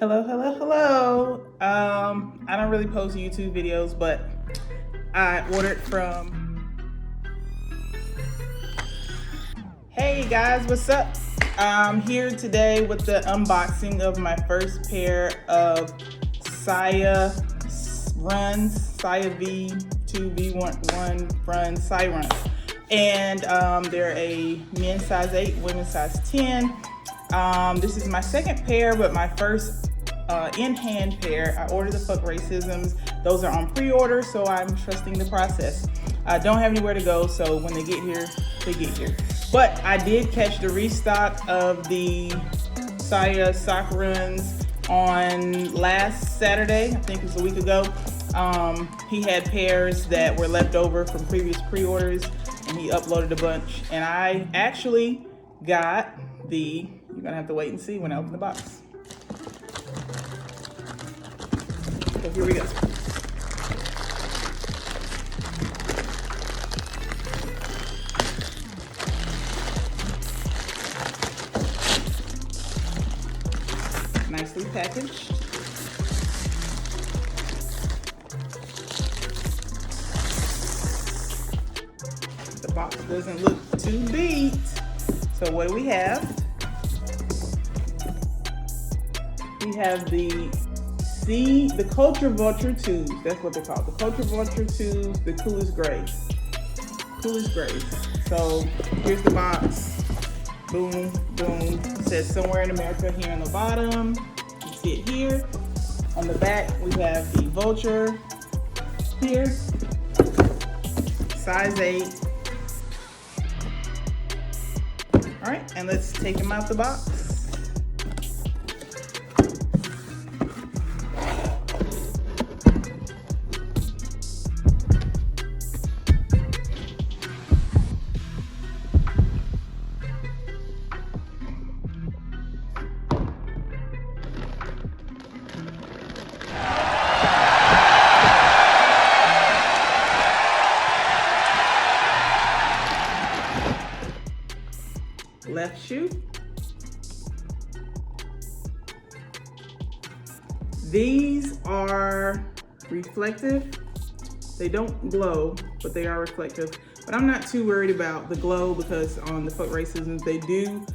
Hello. I don't really post YouTube videos, but I ordered from... Hey guys, what's up? I'm here today with the unboxing of my first pair of SIA runs, SIA V2, V1 runs, SIA runs. And they're a men's size 8, women's size 10. This is my second pair, but my first in-hand pair. I ordered the Fuck Racisms. Those are on pre-order, so I'm trusting the process. I don't have anywhere to go, so when they get here, they get here. But I did catch the restock of the SIA sock runs on last Saturday. I think it was a week ago. He had pairs that were left over from previous pre-orders, and he uploaded a bunch. And I actually got the, you're gonna have to wait and see when I open the box. So here we go. Nicely packaged. The box doesn't look too beat. So what do we have? We have the Culture Vulture tubes. That's what they're called. The Culture Vulture tubes, the coolest grays. Coolest grays. So here's the box. Boom, boom. It says somewhere in America here on the bottom. You see it here. On the back, we have the Vulture here. Size 8. All right, and let's take them out the box. Left shoe. These are reflective. They don't glow, but they are reflective. But I'm not too worried about the glow because on the Fuck Racisms, they do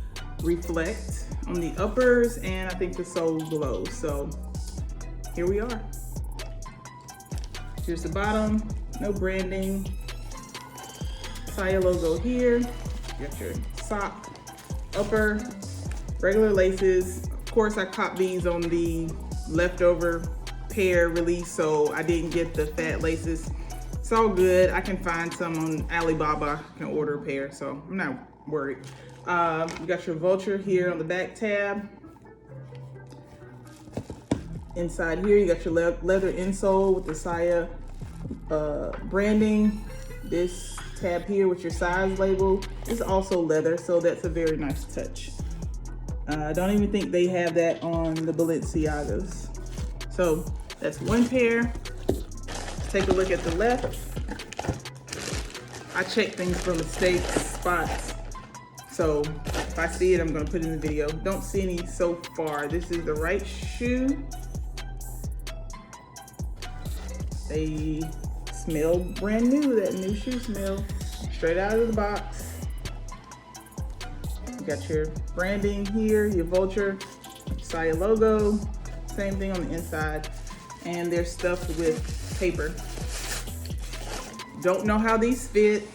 reflect on the uppers, and I think the sole glows. So here we are. Here's the bottom, no branding. SIA logo here. You got your sock. Upper, regular laces. Of course, I copped these on the leftover pair release, so I didn't get the fat laces. It's all good. I can find some on Alibaba. I can order a pair, so I'm not worried. You got your Vulture here on the back tab. Inside here, you got your leather insole with the SIA branding. This tab here with your size label is also leather, so that's a very nice touch. I don't even think they have that on the Balenciagas. So that's one pair. Let's take a look at the left. I check things for mistakes, spots. So if I see it, I'm gonna put it in the video. Don't see any so far. This is the right shoe. They smell brand new, that new shoe smell, straight out of the box. You got your branding here, your Vulture, SIA logo, same thing on the inside, and they're stuffed with paper. Don't know how these fit.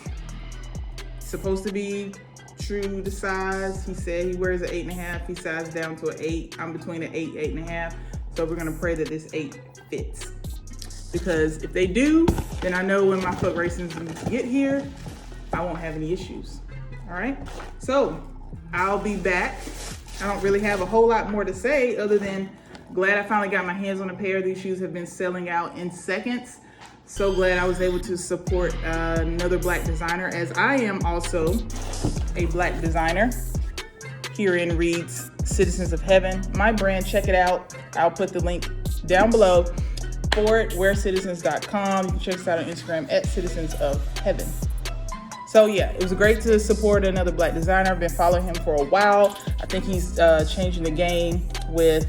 Supposed to be true to size. He said he wears an 8.5, he sized down to an 8. I'm between an 8, 8.5, so we're gonna pray that this 8 fits. Because if they do, then I know when my Fuck Racisms get here, I won't have any issues. All right, so I'll be back. I don't really have a whole lot more to say other than glad I finally got my hands on a pair. These shoes have been selling out in seconds. So glad I was able to support another Black designer, as I am also a Black designer. Herein reads Citizens of Heaven. My brand, check it out. I'll put the link down below. For it, wearcitizens.com. You can check us out on Instagram at Citizens of Heaven. So yeah, it was great to support another Black designer. I've been following him for a while. I think he's changing the game with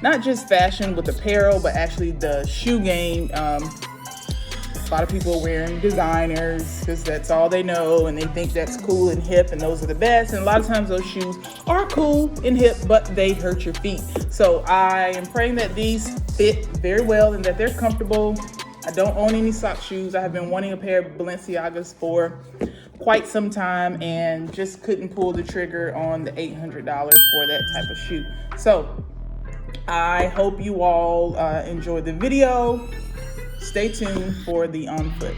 not just fashion with apparel, but actually the shoe game. A lot of people are wearing designers because that's all they know, and they think that's cool and hip, and those are the best. And a lot of times those shoes are cool and hip, but they hurt your feet. So I am praying that these fit very well and that they're comfortable. I don't own any sock shoes. I have been wanting a pair of Balenciagas for quite some time and just couldn't pull the trigger on the $800 for that type of shoe. So I hope you all enjoy the video. Stay tuned for the on foot.